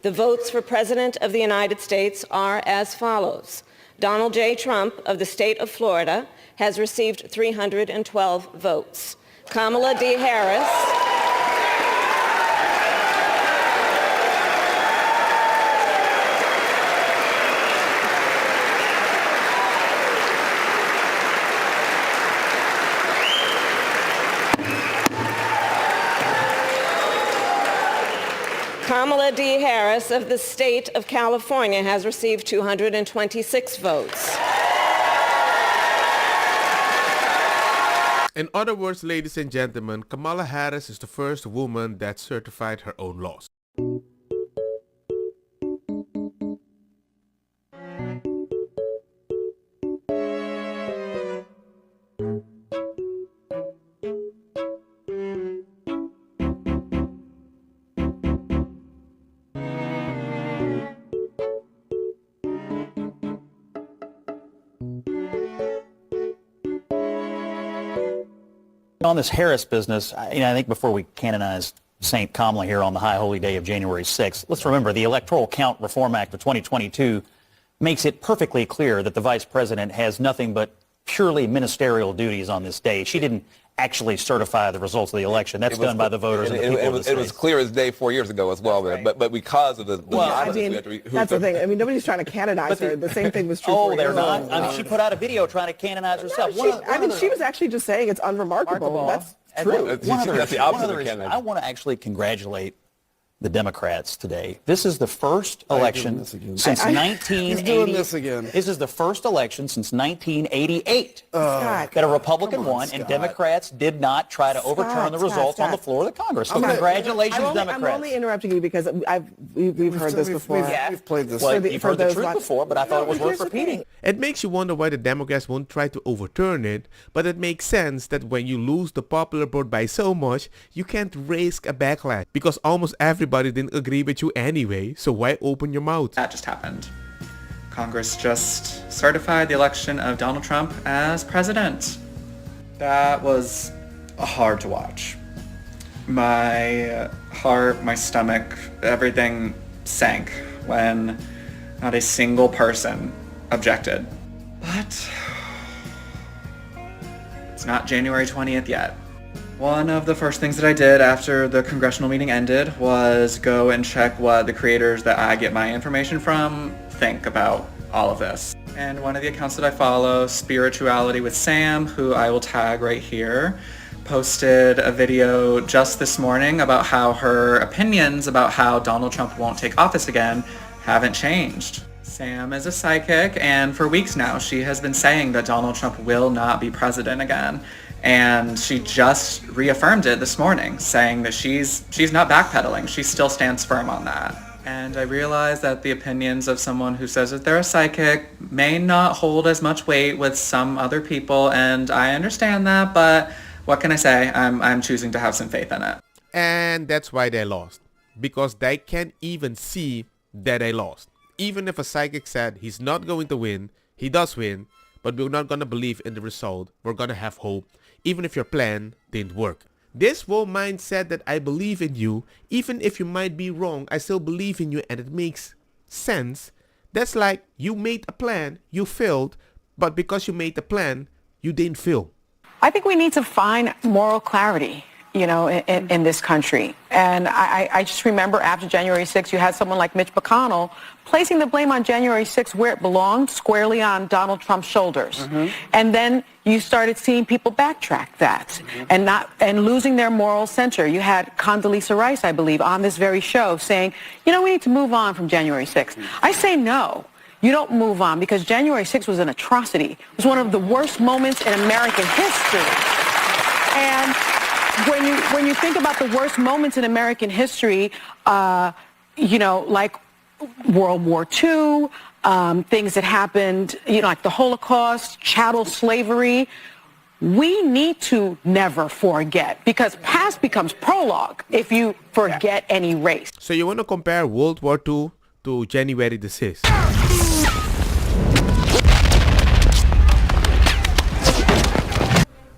The votes for President of the United States are as follows. Donald J. Trump of the state of Florida has received 312 votes. Kamala D. Harris Kamala D. Harris of the state of California has received 226 votes. In other words, ladies and gentlemen, Kamala Harris is the first woman that certified her own laws. On this Harris business, I think before we canonize St. Kamala here on the high holy day of January 6th, let's remember the Electoral Count Reform Act of 2022 makes it perfectly clear that the vice president has nothing but purely ministerial duties on this day. She didn't actually certify the results of the election. That's done by the voters and the people of the state. It was clear as day 4 years ago as well, right. but because of the that's the thing. I mean, nobody's trying to canonize her. The same thing was true for they're not. I mean, she put out a video trying to canonize herself. She was actually just saying it's unremarkable. That's true. That's the opposite of canonizing. I want to actually congratulate the Democrats today. This is the first election since 1980. This is the first election since 1988 that a Republican won, and Democrats did not try to overturn the results on the floor of the Congress. So congratulations, Democrats. I'm only interrupting you because we've heard this before. We've played this. Well, you've heard the truth before, but I thought it was worth repeating. It makes you wonder why the Democrats won't try to overturn it, but it makes sense that when you lose the popular vote by so much, you can't risk a backlash because almost everybody didn't agree with you anyway, so why open your mouth? That just happened. Congress just certified the election of Donald Trump as president. That was hard to watch. My heart, my stomach, everything sank when not a single person objected. But it's not January 20th yet. One of the first things that I did after the congressional meeting ended was go and check what the creators that I get my information from think about all of this. And one of the accounts that I follow, Spirituality with Sam, who I will tag right here, posted a video just this morning about how her opinions about how Donald Trump won't take office again haven't changed. Sam is a psychic, and for weeks now she has been saying that Donald Trump will not be president again. And she just reaffirmed it this morning, saying that she's not backpedaling. She still stands firm on that. And I realize that the opinions of someone who says that they're a psychic may not hold as much weight with some other people, and I understand that, but what can I say? I'm choosing to have some faith in it. And that's why they lost. Because they can't even see that they lost. Even if a psychic said he's not going to win, he does win, but we're not going to believe in the result. We're going to have hope, even if your plan didn't work. This whole mindset that I believe in you, even if you might be wrong, I still believe in you and it makes sense. That's like you made a plan, you failed, but because you made the plan, you didn't fail. I think we need to find moral clarity, in this country. And I just remember after January 6th, you had someone like Mitch McConnell placing the blame on January 6th where it belonged, squarely on Donald Trump's shoulders. Mm-hmm. And then you started seeing people backtrack that and losing their moral center. You had Condoleezza Rice, I believe, on this very show saying, we need to move on from January 6th. Mm-hmm. I say no. You don't move on because January 6th was an atrocity. It was one of the worst moments in American history. And when you think about the worst moments in American history, like World War II, things that happened, like the Holocaust, chattel slavery, we need to never forget because past becomes prologue if you forget any race. So you want to compare World War II to January the 6th?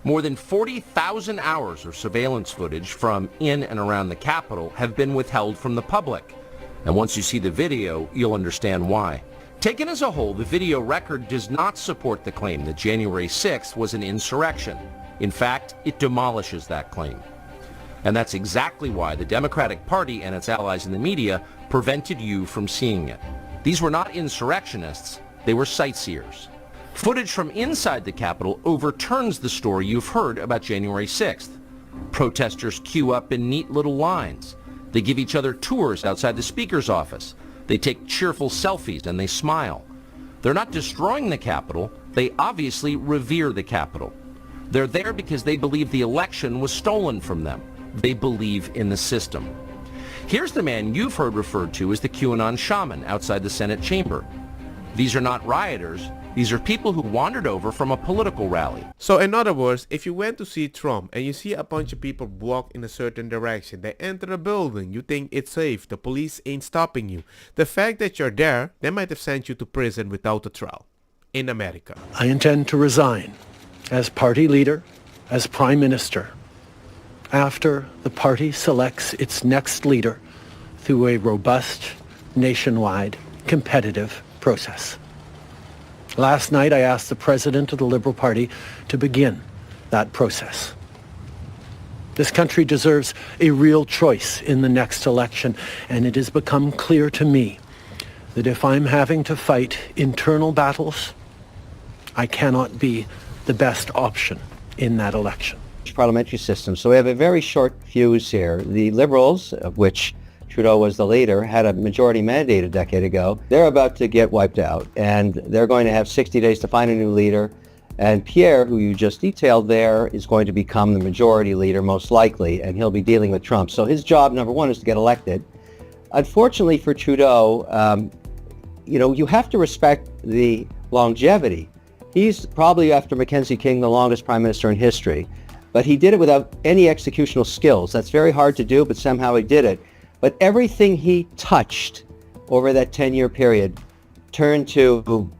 More than 40,000 hours of surveillance footage from in and around the Capitol have been withheld from the public. And once you see the video, you'll understand why. Taken as a whole, the video record does not support the claim that January 6th was an insurrection. In fact, it demolishes that claim. And that's exactly why the Democratic Party and its allies in the media prevented you from seeing it. These were not insurrectionists, they were sightseers. Footage from inside the Capitol overturns the story you've heard about January 6th. Protesters queue up in neat little lines. They give each other tours outside the Speaker's office. They take cheerful selfies and they smile. They're not destroying the Capitol, they obviously revere the Capitol. They're there because they believe the election was stolen from them. They believe in the system. Here's the man you've heard referred to as the QAnon shaman outside the Senate chamber. These are not rioters. These are people who wandered over from a political rally. So in other words, if you went to see Trump and you see a bunch of people walk in a certain direction, they enter a building, you think it's safe, the police ain't stopping you. The fact that you're there, they might have sent you to prison without a trial. In America. I intend to resign as party leader, as prime minister, after the party selects its next leader through a robust, nationwide, competitive process. Last night, I asked the president of the Liberal Party to begin that process. This country deserves a real choice in the next election, and it has become clear to me that if I'm having to fight internal battles, I cannot be the best option in that election. Parliamentary system. So we have a very short fuse here. The Liberals, of which Trudeau was the leader, had a majority mandate a decade ago. They're about to get wiped out, and they're going to have 60 days to find a new leader. And Pierre, who you just detailed there, is going to become the majority leader most likely, and he'll be dealing with Trump. So his job, number one, is to get elected. Unfortunately for Trudeau, you have to respect the longevity. He's probably, after Mackenzie King, the longest prime minister in history. But he did it without any executional skills. That's very hard to do, but somehow he did it. But everything he touched over that 10-year period turned to,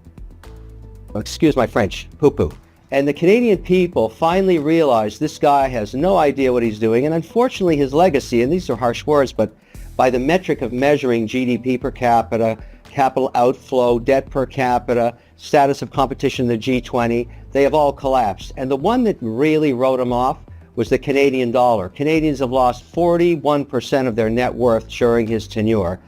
excuse my French, poo-poo. And the Canadian people finally realized this guy has no idea what he's doing. And unfortunately, his legacy, and these are harsh words, but by the metric of measuring GDP per capita, capital outflow, debt per capita, status of competition in the G20, they have all collapsed. And the one that really wrote him off was the Canadian dollar. Canadians have lost 41% of their net worth during his tenure.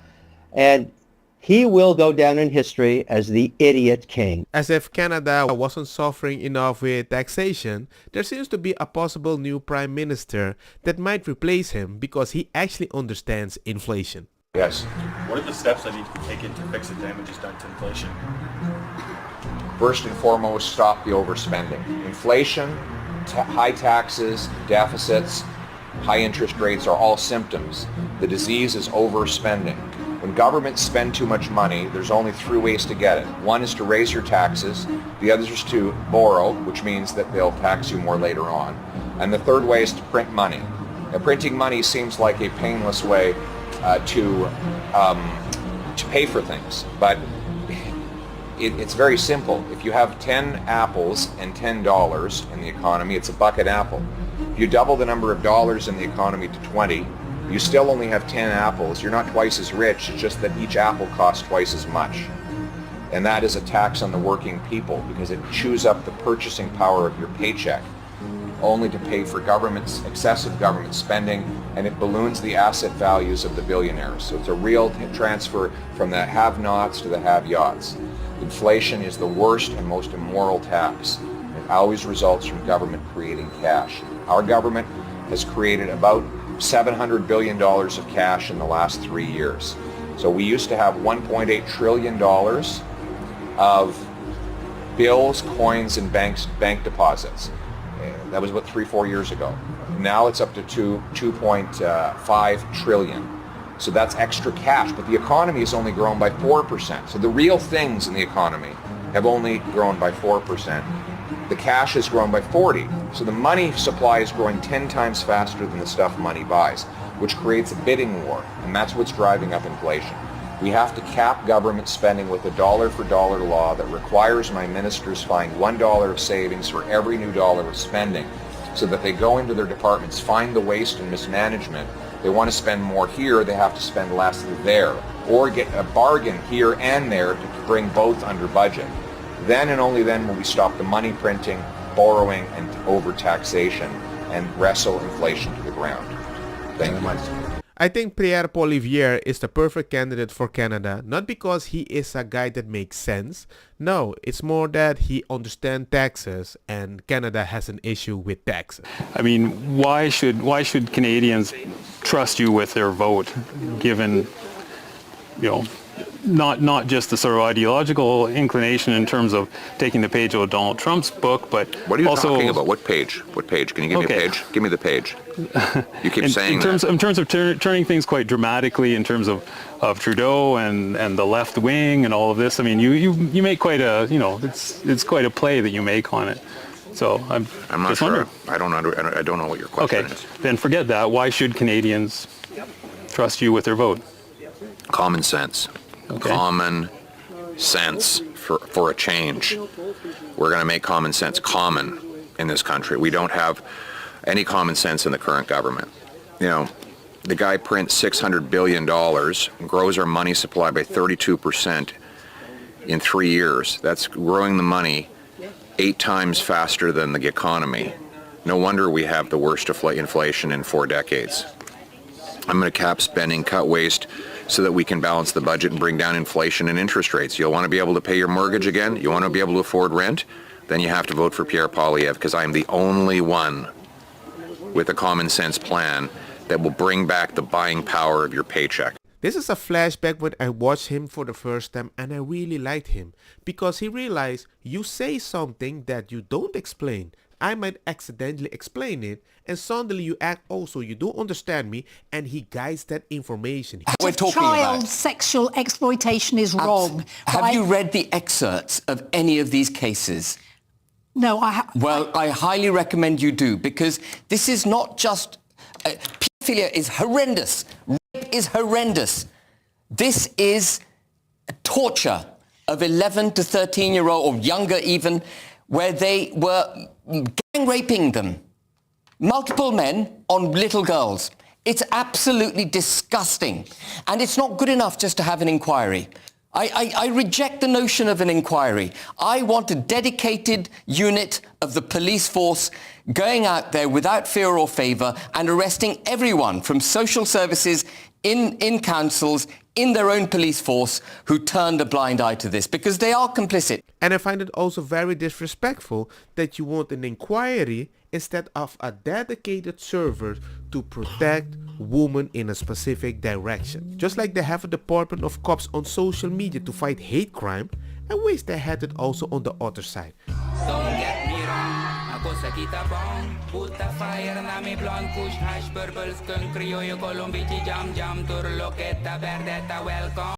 And he will go down in history as the idiot king. As if Canada wasn't suffering enough with taxation, there seems to be a possible new prime minister that might replace him because he actually understands inflation. Yes. What are the steps that need to be taken to fix the damages done to inflation? First and foremost, stop the overspending. Inflation, high taxes, deficits, high interest rates are all symptoms. The disease is overspending. When governments spend too much money, there's only three ways to get it. One is to raise your taxes. The other is to borrow, which means that they'll tax you more later on. And the third way is to print money. Now, printing money seems like a painless way to pay for things, but it's very simple. If you have 10 apples and $10 in the economy, it's a bucket apple. If you double the number of dollars in the economy to 20, you still only have 10 apples. You're not twice as rich, it's just that each apple costs twice as much. And that is a tax on the working people because it chews up the purchasing power of your paycheck, only to pay for excessive government spending, and it balloons the asset values of the billionaires. So it's a real transfer from the have-nots to the have-yachts. Inflation is the worst and most immoral tax. It always results from government creating cash. Our government has created about $700 billion of cash in the last 3 years. So we used to have $1.8 trillion of bills, coins, and bank deposits. That was about 3-4 years ago. Now it's up to 2.5 trillion. So that's extra cash, but the economy has only grown by 4%. So the real things in the economy have only grown by 4%. The cash has grown by 40. So the money supply is growing 10 times faster than the stuff money buys, which creates a bidding war, and that's what's driving up inflation. We have to cap government spending with a dollar-for-dollar law that requires my ministers find $1 of savings for every new dollar of spending, so that they go into their departments, find the waste and mismanagement. They want to spend more here, they have to spend less there. or get a bargain here and there to bring both under budget. Then and only then will we stop the money printing, borrowing, and overtaxation and wrestle inflation to the ground. Thank you. I think Pierre Poilievre is the perfect candidate for Canada, not because he is a guy that makes sense. No, it's more that he understands taxes, and Canada has an issue with taxes. I mean, why should Canadians trust you with their vote, given, you know, not just the sort of ideological inclination in terms of taking the page out of Donald Trump's book, but what are you also talking about? What page? What page? Can you give me a page? Give me the page. You keep saying that. In terms of turning things quite dramatically, in terms of Trudeau and the left wing and all of this. I mean, you make quite a, you know, it's quite a play that you make on it. So I'm not just sure. wondering. I don't know what your question is. Then forget that. Why should Canadians trust you with their vote? Common sense. Okay. Common sense for a change. We're going to make common sense common in this country. We don't have any common sense in the current government. You know, the guy prints $600 billion, grows our money supply by 32% in 3 years. That's growing the money 8 times faster than the economy. No wonder we have the worst inflation in 4 decades. I'm going to cap spending, cut waste, so that we can balance the budget and bring down inflation and interest rates. You'll want to be able to pay your mortgage again? You want to be able to afford rent? Then you have to vote for Pierre Poilievre, because I'm the only one with a common sense plan that will bring back the buying power of your paycheck. This is a flashback when I watched him for the first time, and I really liked him because he realized you say something that you don't explain. I might accidentally explain it, and suddenly you act also you don't understand me, and he guides that information. We're talking child sexual exploitation is wrong. Have you read the excerpts of any of these cases? No, Well, I highly recommend you do, because this is not just... pedophilia is horrendous. Rape is horrendous. This is torture of 11 to 13-year-old, or younger even, where they were gang raping them. Multiple men on little girls. It's absolutely disgusting. And it's not good enough just to have an inquiry. I reject the notion of an inquiry. I want a dedicated unit of the police force going out there without fear or favour and arresting everyone from social services, in councils, in their own police force, who turned a blind eye to this, because they are complicit. And I find it also very disrespectful that you want an inquiry instead of a dedicated server to protect women in a specific direction. Just like they have a department of cops on social media to fight hate crime, I wish they had it also on the other side. Don't get me wrong, ako sa kita bong puta fire na mi blonde kush hash purple skunk criollo colombici jam jam turlo keta verdeta welcome.